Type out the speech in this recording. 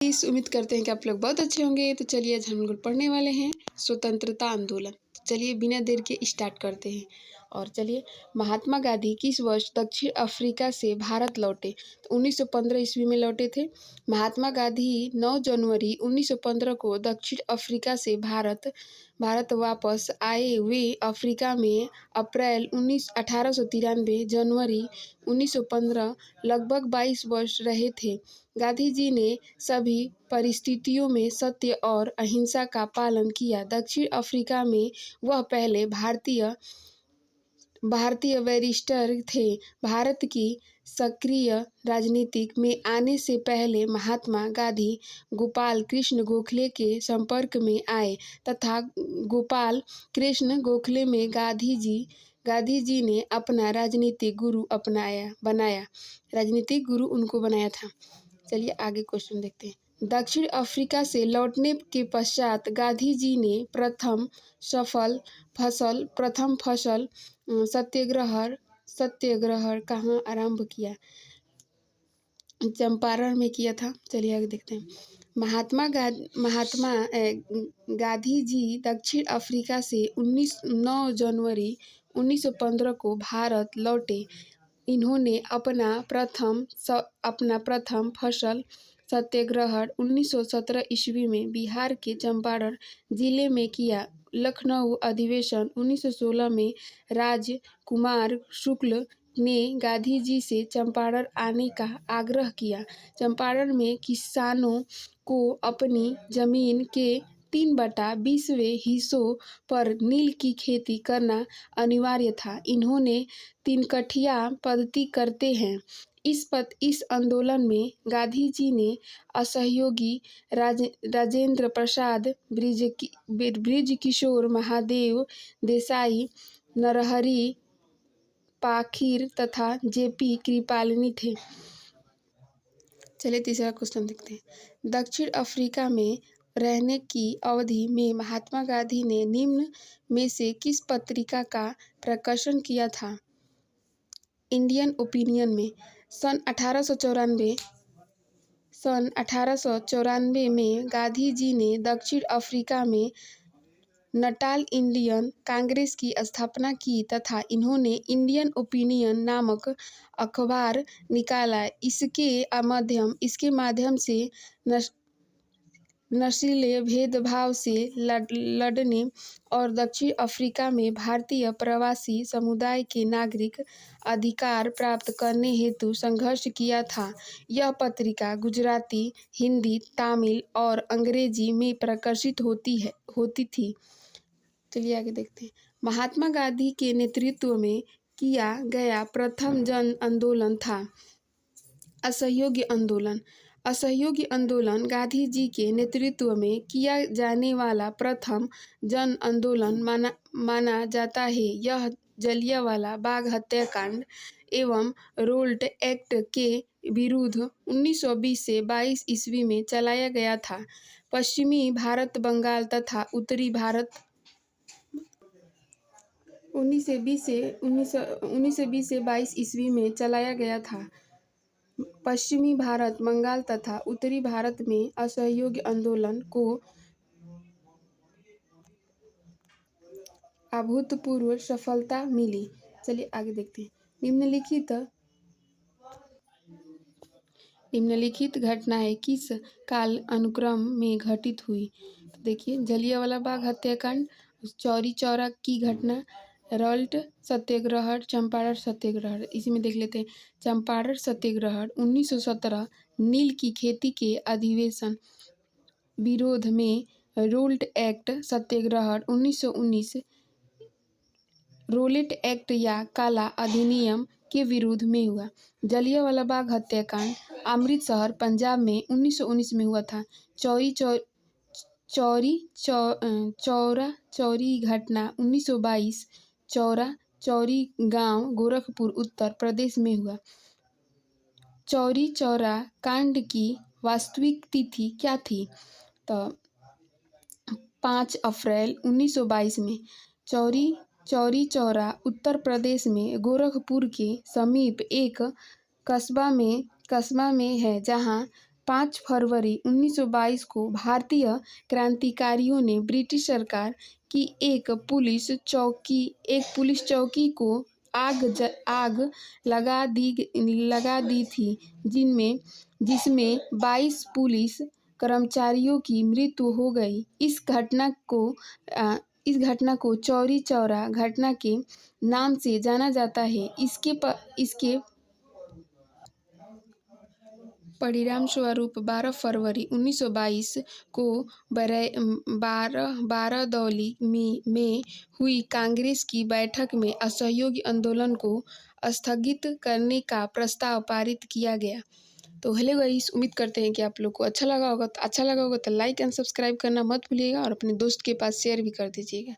इस उम्मीद करते हैं कि आप लोग बहुत अच्छे होंगे। तो चलिए आज हम लोग पढ़ने वाले हैं स्वतंत्रता आंदोलन। चलिए बिना देर के स्टार्ट करते हैं। और चलिए, महात्मा गांधी किस वर्ष दक्षिण अफ्रीका से भारत लौटे? तो 1915 ईस्वी में लौटे थे। महात्मा गांधी 9 जनवरी 1915 को दक्षिण अफ्रीका से भारत वापस आए। वे अफ्रीका में अप्रैल 1893 जनवरी 1915 लगभग 22 वर्ष रहे थे। गांधी जी ने सभी परिस्थितियों में सत्य और अहिंसा का पालन किया। दक्षिण अफ्रीका में वह पहले भारतीय बैरिस्टर थे। भारत की सक्रिय राजनीति में आने से पहले महात्मा गांधी गोपाल कृष्ण गोखले के संपर्क में आए तथा गोपाल कृष्ण गोखले में गांधी जी ने अपना राजनीतिक गुरु बनाया। राजनीतिक गुरु उनको बनाया था। चलिए आगे क्वेश्चन देखते हैं। दक्षिण अफ्रीका से लौटने के पश्चात गांधी जी ने प्रथम फसल सत्याग्रह कहाँ आरंभ किया? चंपारण में किया था। चलिए आगे देखते हैं। महात्मा गांधी जी दक्षिण अफ्रीका से 9 जनवरी 1915 को भारत लौटे। इन्होंने अपना प्रथम फसल सत्याग्रह 1917 ईस्वी में बिहार के चंपारण जिले में किया। लखनऊ अधिवेशन 1916 में राजकुमार शुक्ल ने गांधी जी से चंपारण आने का आग्रह किया। चंपारण में किसानों को अपनी जमीन के 3/20वें हिस्सों पर नील की खेती करना अनिवार्य था। इन्होंने तीनकठिया पद्धति करते हैं। इस आंदोलन में गांधी जी ने असहयोगी राजेंद्र प्रसाद, बृजकिशोर महादेव देसाई, नरहरि पाखिर तथा जेपी कृपलानी थे। चलिए तीसरा क्वेश्चन देखते हैं। दक्षिण अफ्रीका में रहने की अवधि में महात्मा गांधी ने निम्न में से किस पत्रिका का प्रकाशन किया था? इंडियन ओपिनियन में। सन 1894 में गांधी जी ने दक्षिण अफ्रीका में नटाल इंडियन कांग्रेस की स्थापना की तथा इन्होंने इंडियन ओपिनियन नामक अखबार निकाला। इसके माध्यम से नस्लीय भेदभाव से लड़ने और दक्षिण अफ्रीका में भारतीय प्रवासी समुदाय के नागरिक अधिकार प्राप्त करने हेतु संघर्ष किया था। यह पत्रिका गुजराती, हिंदी, तमिल और अंग्रेजी में प्रकाशित होती थी। चलिए आगे देखते हैं। महात्मा गांधी के नेतृत्व में किया गया प्रथम जन आंदोलन था असहयोग आंदोलन। असहयोग आंदोलन गांधी जी के नेतृत्व में किया जाने वाला प्रथम जन आंदोलन माना जाता है। यह जलियांवाला बाग हत्याकांड एवं रोल्ट एक्ट के विरुद्ध 1920 से 22 ईस्वी में चलाया गया था। पश्चिमी भारत, बंगाल तथा उत्तरी भारत 1920 से 22 ईस्वी में चलाया गया था। पश्चिमी भारत, बंगाल तथा उत्तरी भारत में असहयोग आंदोलन को अभूतपूर्व सफलता मिली। चलिए आगे देखते हैं। निम्नलिखित घटनाएं किस काल अनुक्रम में घटित हुई? तो देखिए, जलियांवाला बाग हत्याकांड, चौरी चौरा की घटना, रॉल्ट सत्याग्रह, चंपारण सत्याग्रह। इसी में देख लेते हैं। चंपारण सत्याग्रह 1917 नील की खेती के अधिवेशन विरोध में। रोल्ट एक्ट सत्याग्रह 1919 रोलेट एक्ट या काला अधिनियम के विरोध में हुआ। जलियांवाला बाग हत्याकांड अमृतसर, पंजाब में 1919 में हुआ था। चौरी घटना 1922 चौरी गांव, गोरखपुर, उत्तर प्रदेश में हुआ। चौरी चौरा कांड की वास्तविक तिथि क्या थी? तो 5 अप्रैल 1922 में। चौरी चौरा उत्तर प्रदेश में गोरखपुर के समीप एक कस्बा में है, जहां 5 फरवरी 1922 को भारतीय क्रांतिकारियों ने ब्रिटिश सरकार की एक पुलिस चौकी को आग लगा दी थी, जिसमें 22 पुलिस कर्मचारियों की मृत्यु हो गई। इस घटना को चौरी चौरा घटना के नाम से जाना जाता है। इसके परिणाम स्वरूप 12 फरवरी 1922 को बारादौली में हुई कांग्रेस की बैठक में असहयोग आंदोलन को स्थगित करने का प्रस्ताव पारित किया गया। तो हेलो गाइस, उम्मीद करते हैं कि आप लोग को अच्छा लगा होगा। तो लाइक एंड सब्सक्राइब करना मत भूलिएगा और अपने दोस्त के पास शेयर भी कर दीजिएगा।